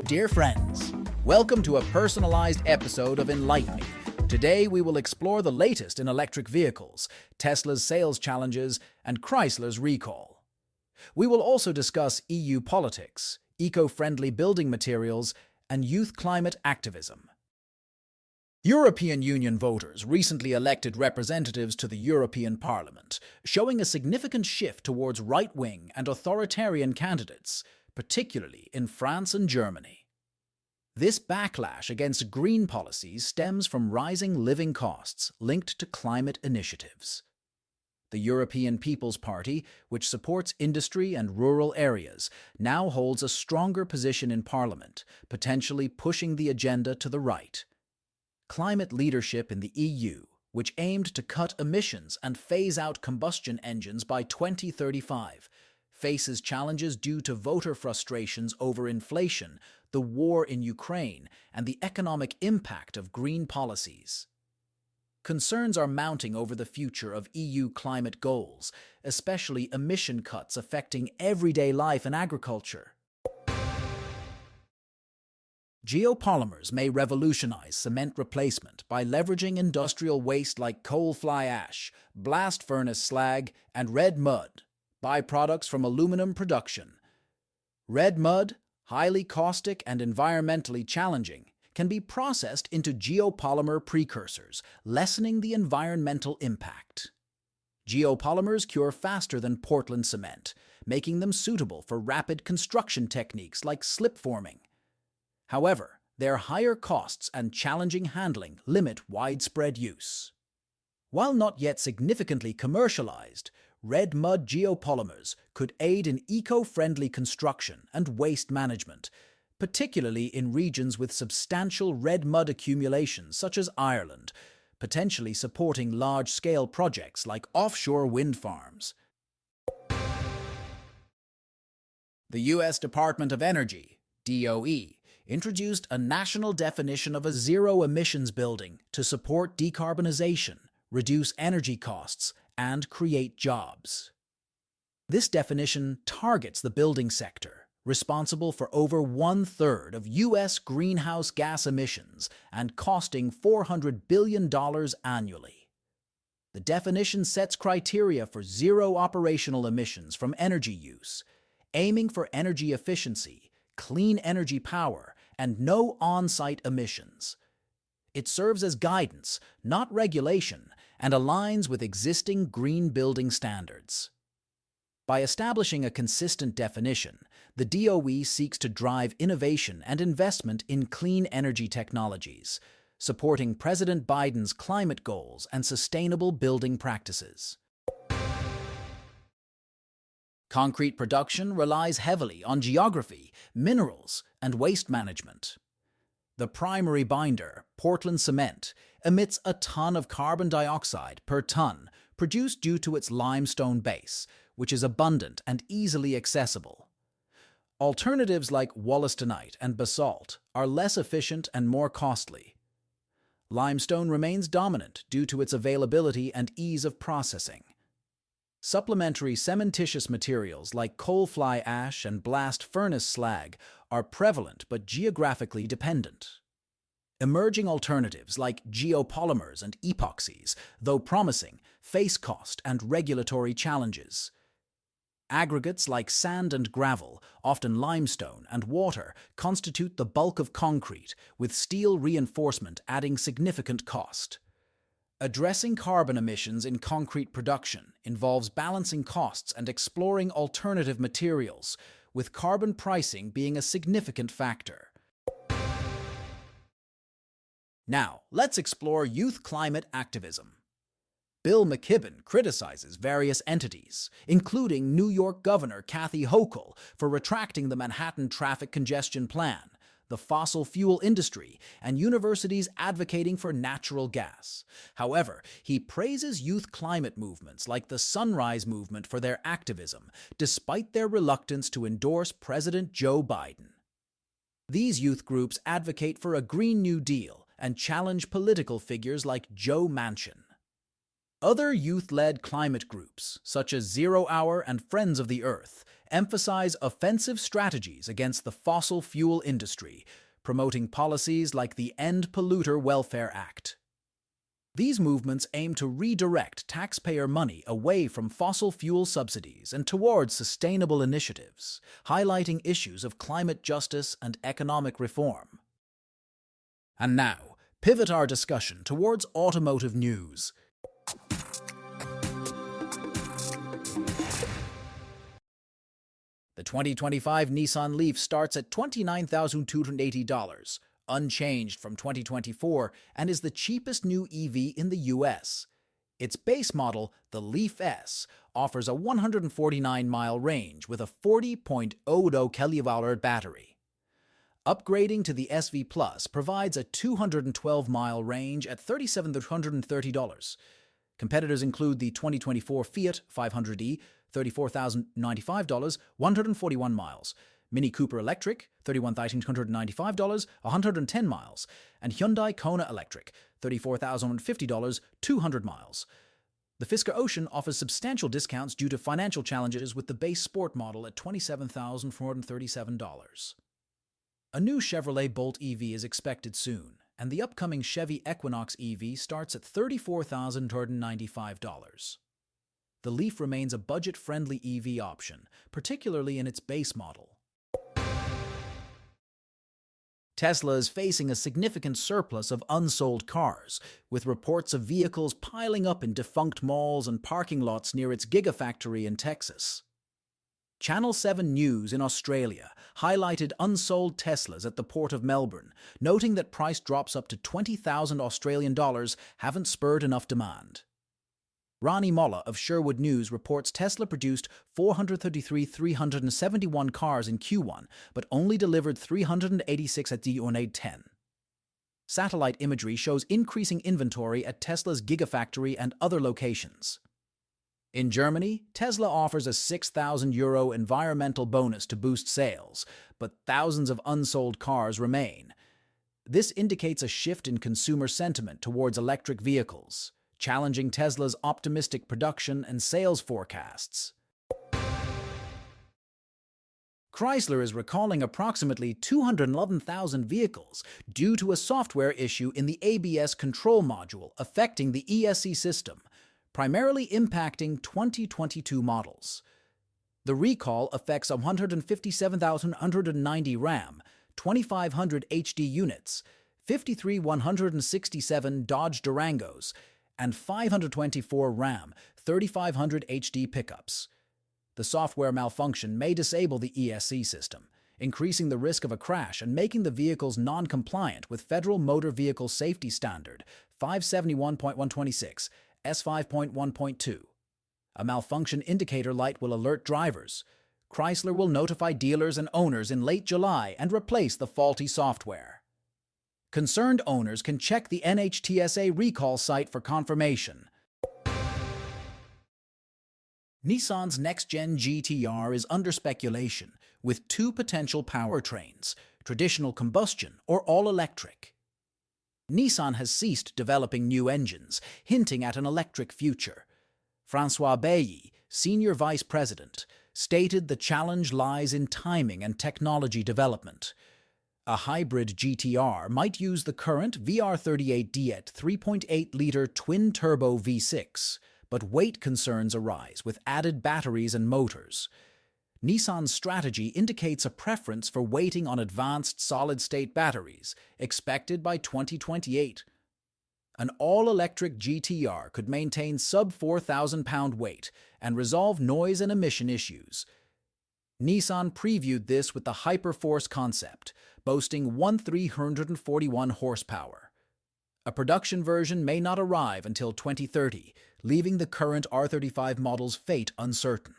Dear friends, welcome to a personalized episode of Enlighten Me. Today we will explore the latest in electric vehicles, Tesla's sales challenges, and Chrysler's recall. We will also discuss EU politics, eco-friendly building materials, and youth climate activism. European Union voters recently elected representatives to the European Parliament, showing a significant shift towards right-wing and authoritarian candidates, particularly in France and Germany. This backlash against green policies stems from rising living costs linked to climate initiatives. The European People's Party, which supports industry and rural areas, now holds a stronger position in Parliament, potentially pushing the agenda to the right. Climate leadership in the EU, which aimed to cut emissions and phase out combustion engines by 2035, faces challenges due to voter frustrations over inflation, the war in Ukraine, and the economic impact of green policies. Concerns are mounting over the future of EU climate goals, especially emission cuts affecting everyday life and agriculture. Geopolymers may revolutionize cement replacement by leveraging industrial waste like coal fly ash, blast furnace slag, and red mud, byproducts from aluminum production. Red mud, highly caustic and environmentally challenging, can be processed into geopolymer precursors, lessening the environmental impact. Geopolymers cure faster than Portland cement, making them suitable for rapid construction techniques like slip forming. However, their higher costs and challenging handling limit widespread use. While not yet significantly commercialized, red mud geopolymers could aid in eco-friendly construction and waste management, particularly in regions with substantial red mud accumulations such as Ireland, potentially supporting large-scale projects like offshore wind farms. The U.S. Department of Energy, DOE, introduced a national definition of a zero-emissions building to support decarbonization, reduce energy costs, and create jobs. This definition targets the building sector, responsible for over one-third of U.S. greenhouse gas emissions and costing $400 billion annually. The definition sets criteria for zero operational emissions from energy use, aiming for energy efficiency, clean energy power, and no on-site emissions. It serves as guidance, not regulation, and aligns with existing green building standards. By establishing a consistent definition, the DOE seeks to drive innovation and investment in clean energy technologies, supporting President Biden's climate goals and sustainable building practices. Concrete production relies heavily on geography, minerals, and waste management. The primary binder, Portland cement, emits a ton of carbon dioxide per ton produced due to its limestone base, which is abundant and easily accessible. Alternatives like wollastonite and basalt are less efficient and more costly. Limestone remains dominant due to its availability and ease of processing. Supplementary cementitious materials like coal fly ash and blast furnace slag are prevalent but geographically dependent. Emerging alternatives like geopolymers and epoxies, though promising, face cost and regulatory challenges. Aggregates like sand and gravel, often limestone and water, constitute the bulk of concrete, with steel reinforcement adding significant cost. Addressing carbon emissions in concrete production involves balancing costs and exploring alternative materials, with carbon pricing being a significant factor. Now, let's explore youth climate activism. Bill McKibben criticizes various entities, including New York Governor Kathy Hochul for retracting the Manhattan traffic congestion plan, the fossil fuel industry, and universities advocating for natural gas. However, he praises youth climate movements like the Sunrise Movement for their activism, despite their reluctance to endorse President Joe Biden. These youth groups advocate for a Green New Deal and challenge political figures like Joe Manchin. Other youth-led climate groups, such as Zero Hour and Friends of the Earth, emphasize offensive strategies against the fossil fuel industry, promoting policies like the End Polluter Welfare Act. These movements aim to redirect taxpayer money away from fossil fuel subsidies and towards sustainable initiatives, highlighting issues of climate justice and economic reform. And now, pivot our discussion towards automotive news. The 2025 Nissan Leaf starts at $29,280, unchanged from 2024, and is the cheapest new EV in the US. Its base model, the Leaf S, offers a 149-mile range with a 40.00 kWh battery. Upgrading to the SV Plus provides a 212-mile range at $3,730. Competitors include the 2024 Fiat 500e, $34,095, 141 miles, Mini Cooper Electric, $31,895, 110 miles, and Hyundai Kona Electric, $34,050, 200 miles. The Fisker Ocean offers substantial discounts due to financial challenges with the base sport model at $27,437. A new Chevrolet Bolt EV is expected soon, and the upcoming Chevy Equinox EV starts at $34,295. The Leaf remains a budget-friendly EV option, particularly in its base model. Tesla is facing a significant surplus of unsold cars, with reports of vehicles piling up in defunct malls and parking lots near its Gigafactory in Texas. Channel 7 News in Australia highlighted unsold Teslas at the Port of Melbourne, noting that price drops up to $20,000 Australian dollars haven't spurred enough demand. Rani Molla of Sherwood News reports Tesla produced 433,371 cars in Q1, but only delivered 386 at Unsold 10. Satellite imagery shows increasing inventory at Tesla's Gigafactory and other locations. In Germany, Tesla offers a €6,000 environmental bonus to boost sales, but thousands of unsold cars remain. This indicates a shift in consumer sentiment towards electric vehicles, challenging Tesla's optimistic production and sales forecasts. Chrysler is recalling approximately 211,000 vehicles due to a software issue in the ABS control module affecting the ESC system, primarily impacting 2022 models. The recall affects 157,190 Ram, 2,500 HD units, 53,167 Dodge Durangos, and 524 Ram 3500 HD pickups. The software malfunction may disable the ESC system, increasing the risk of a crash and making the vehicles non-compliant with Federal Motor Vehicle Safety Standard 571.126, S5.1.2. A malfunction indicator light will alert drivers. Chrysler will notify dealers and owners in late July and replace the faulty software. Concerned owners can check the NHTSA recall site for confirmation. Nissan's next-gen GT-R is under speculation, with two potential powertrains, traditional combustion or all-electric. Nissan has ceased developing new engines, hinting at an electric future. François Bailly, senior vice president, stated the challenge lies in timing and technology development. A hybrid GT-R might use the current VR38D at 3.8-liter twin-turbo V6, but weight concerns arise with added batteries and motors. Nissan's strategy indicates a preference for waiting on advanced solid-state batteries, expected by 2028. An all-electric GT-R could maintain sub-4,000-pound weight and resolve noise and emission issues. Nissan previewed this with the Hyperforce concept, boasting 1,341 horsepower. A production version may not arrive until 2030, leaving the current R35 model's fate uncertain.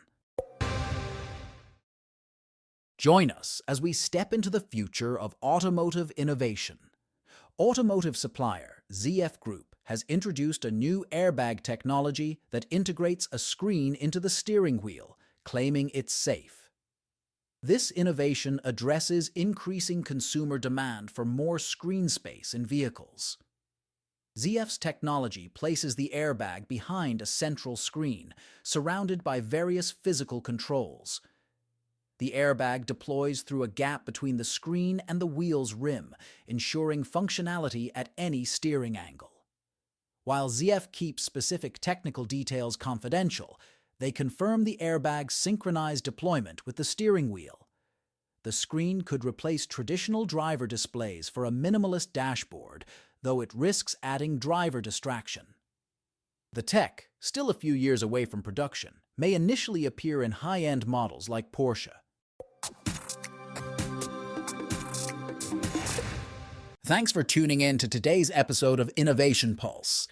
Join us as we step into the future of automotive innovation. Automotive supplier ZF Group has introduced a new airbag technology that integrates a screen into the steering wheel, claiming it's safe. This innovation addresses increasing consumer demand for more screen space in vehicles. ZF's technology places the airbag behind a central screen, surrounded by various physical controls. The airbag deploys through a gap between the screen and the wheel's rim, ensuring functionality at any steering angle. While ZF keeps specific technical details confidential, they confirm the airbag's synchronized deployment with the steering wheel. The screen could replace traditional driver displays for a minimalist dashboard, though it risks adding driver distraction. The tech, still a few years away from production, may initially appear in high-end models like Porsche. Thanks for tuning in to today's episode of Innovation Pulse.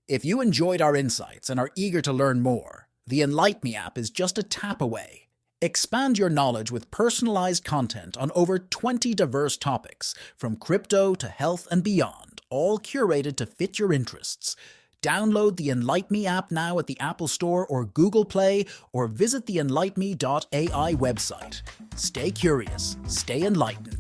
If you enjoyed our insights and are eager to learn more, the Enlighten Me app is just a tap away. Expand your knowledge with personalized content on over 20 diverse topics, from crypto to health and beyond, all curated to fit your interests. Download the Enlighten Me app now at the Apple Store or Google Play, or visit the enlightenme.ai website. Stay curious, stay enlightened.